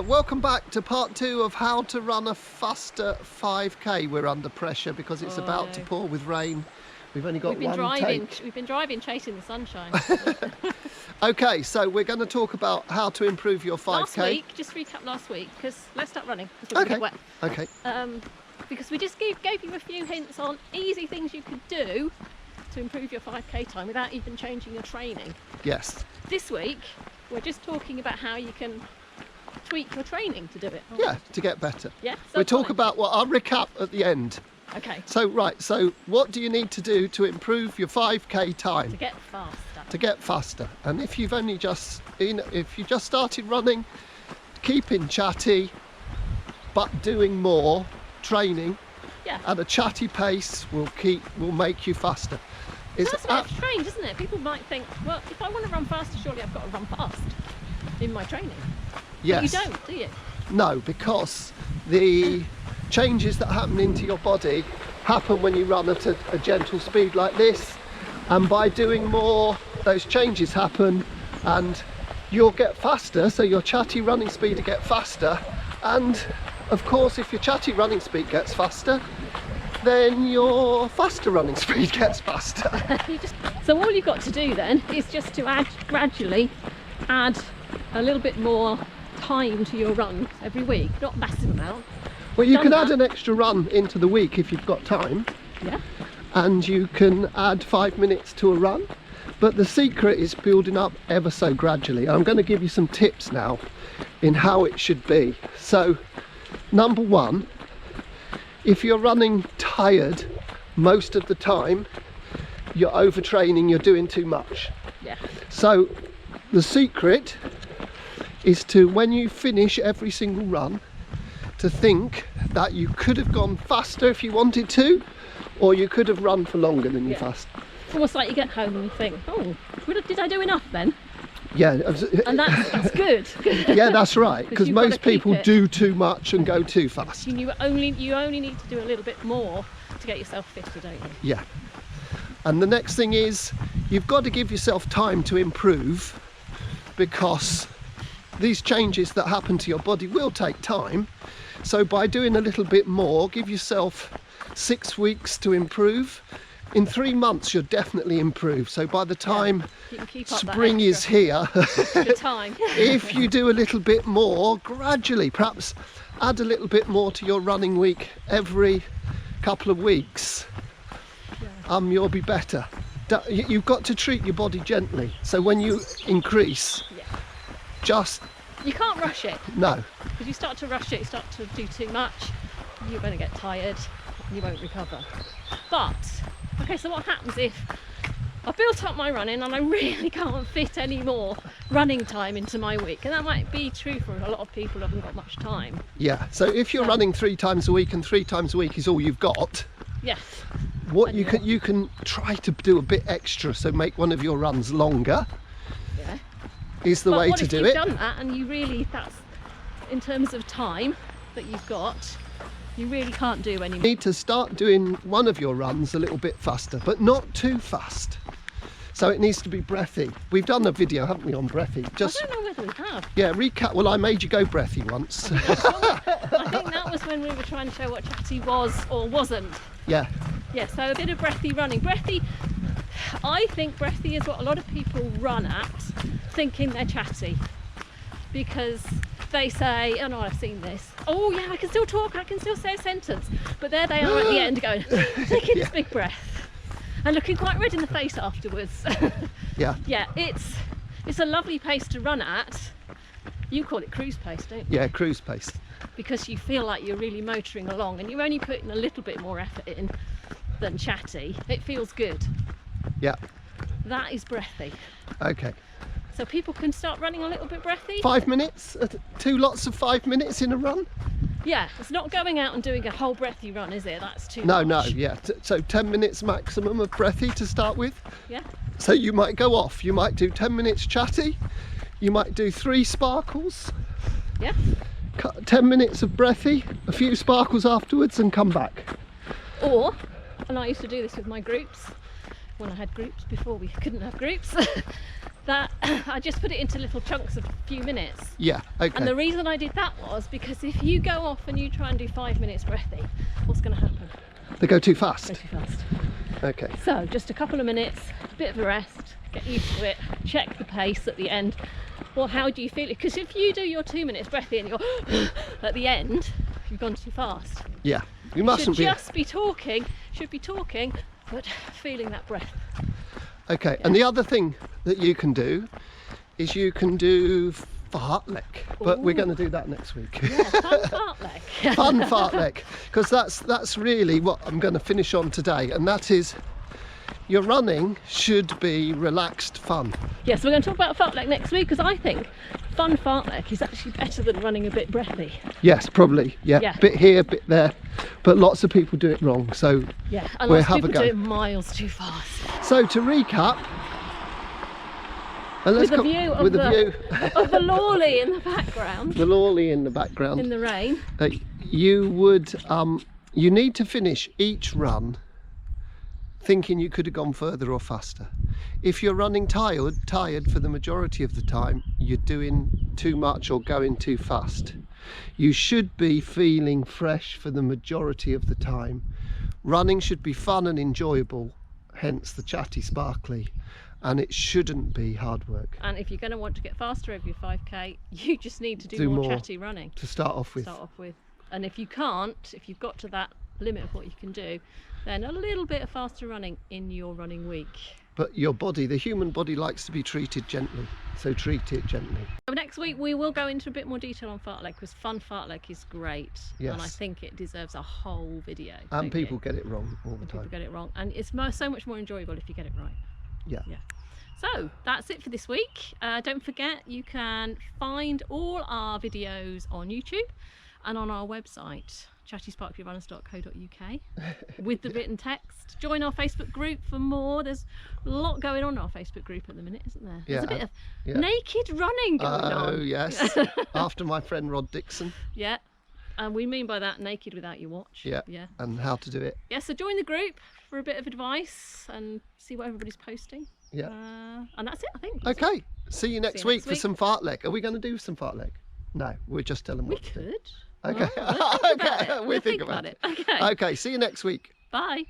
Welcome back to part 2 of how to run a faster 5k. We're under pressure because it's about to pour with rain. We've only got one take. We've been driving chasing the sunshine. Okay, so we're going to talk about how to improve your 5k. Last week, just recap last week, because let's start running. Okay. Wet. Okay. Because we just gave you a few hints on easy things you could do to improve your 5k time without even changing your training. Yes. This week, we're just talking about how you can tweak your training to do it. Yeah, to get better. Yeah. So we'll talk about I'll recap at the end. Okay. So what do you need to do to improve your 5k time? To get faster. To get faster. And if you've only just, if you just started running, keeping chatty, but doing more training at a chatty pace will make you faster. That's a bit strange, isn't it? People might think, well, if I want to run faster, surely I've got to run fast in my training. Yes. But you don't, do you? No, because the changes that happen into your body happen when you run at a gentle speed like this, and by doing more those changes happen and you'll get faster, so your chatty running speed will get faster, and of course if your chatty running speed gets faster, then your faster running speed gets faster. So all you've got to do then is just to gradually add a little bit more time to your run every week, not a massive amount. Well, you can add an extra run into the week if you've got time. Yeah. And you can add 5 minutes to a run, but the secret is building up ever so gradually. I'm going to give you some tips now in how it should be. So, number one, if you're running tired most of the time, you're overtraining, you're doing too much. Yeah. So the secret is to, when you finish every single run, to think that you could have gone faster if you wanted to, or you could have run for longer than you fast. It's almost like you get home and you think, oh, did I do enough then? Yeah. And that's good. Yeah, that's right, because most people do too much and go too fast. You only need to do a little bit more to get yourself fitter, don't you? Yeah. And the next thing is, you've got to give yourself time to improve, because these changes that happen to your body will take time. So by doing a little bit more, give yourself 6 weeks to improve. In 3 months you'll definitely improve. So by the time spring is here, if you do a little bit more gradually, perhaps add a little bit more to your running week every couple of weeks, you'll be better. You've got to treat your body gently. So when you increase, you can't rush it. No. Because you start to rush it, you start to do too much, you're going to get tired, and you won't recover. But okay, so what happens if I built up my running and I really can't fit any more running time into my week? And that might be true for a lot of people who haven't got much time. Yeah, so if you're running 3 times a week and 3 times a week is all you've got, yes, what you can try to do a bit extra, so make one of your runs longer. Yeah. Is the way to do it. But what if you've done that and you really, that's in terms of time that you've got, you really can't do any more. You need to start doing one of your runs a little bit faster, but not too fast. So it needs to be breathy. We've done a video, haven't we, on breathy? I don't know whether we have. Yeah, recap. Well, I made you go breathy once. I think that was when we were trying to show what chatty was or wasn't. Yeah. Yeah, so a bit of breathy running. I think breathy is what a lot of people run at, thinking they're chatty. Because they say, oh no, I've seen this. Oh yeah, I can still talk, I can still say a sentence. But there they are at the end going, taking this big breath and looking quite red in the face afterwards. Yeah. Yeah, it's a lovely pace to run at. You call it cruise pace, don't you? Yeah, cruise pace. Because you feel like you're really motoring along and you're only putting a little bit more effort in than chatty. It feels good. Yeah. That is breathy. Okay. So people can start running a little bit breathy. 5 minutes? 2 lots of 5 minutes in a run? Yeah, it's not going out and doing a whole breathy run, is it? That's too much. No, yeah. So 10 minutes maximum of breathy to start with. Yeah. So you might go off. You might do 10 minutes chatty. You might do 3 sparkles. Yeah. 10 minutes of breathy, a few sparkles afterwards, and come back. Or, and I used to do this with my groups, when I had groups before we couldn't have groups, that I just put it into little chunks of a few minutes. Yeah, okay. And the reason I did that was because if you go off and you try and do 5 minutes breathy, what's going to happen? They go too fast. Go too fast. Okay. So just a couple of minutes, a bit of a rest, get used to it, check the pace at the end. Well, how do you feel it? Because if you do your 2 minutes breathy and you're at the end, you've gone too fast. Yeah, you mustn't be. Should be talking, but feeling that breath. Okay, and the other thing that you can do is you can do fartlek, but we're going to do that next week. Yeah, fun fartlek. Fun fartlek, because that's really what I'm going to finish on today, and that is your running should be relaxed fun. Yes, we're going to talk about fartlek next week, because I think fun fartlek is actually better than running a bit breathy. Yes, probably. Yeah. Bit here, bit there, but lots of people do it wrong. So yeah, and we'll lots of have a people go. do it miles too fast. So to recap, and let's with a go view of with the a view of the Lawley in the background. The Lawley in the background. In the rain. You would you need to finish each run thinking you could have gone further or faster. If you're running tired for the majority of the time, you're doing too much or going too fast. You should be feeling fresh for the majority of the time. Running should be fun and enjoyable, hence the chatty sparkly, and it shouldn't be hard work. And if you're going to want to get faster over your 5k, you just need to do more chatty running to start off with. And if you can't, if you've got to that limit of what you can do, then a little bit of faster running in your running week. But your body, the human body, likes to be treated gently, so treat it gently. So next week we will go into a bit more detail on fartlek, because fun fartlek is great. Yes. And I think it deserves a whole video. And people get it wrong all the time. People get it wrong, and it's so much more enjoyable if you get it right. Yeah. So that's it for this week. Don't forget, you can find all our videos on YouTube and on our website, chattysparklyrunners.co.uk, with the written text. Join our Facebook group for more. There's a lot going on in our Facebook group at the minute, isn't there? There's a bit of naked running going on. Oh yes, after my friend Rod Dixon. Yeah, and we mean by that naked without your watch. Yeah, and how to do it. Yeah, so join the group for a bit of advice and see what everybody's posting. Yeah. And that's it, I think. Okay, see you next week for some fartlek. Are we going to do some fartlek? No, we're just telling what to do. We could. Okay. We'll think about it. Okay, see you next week. Bye.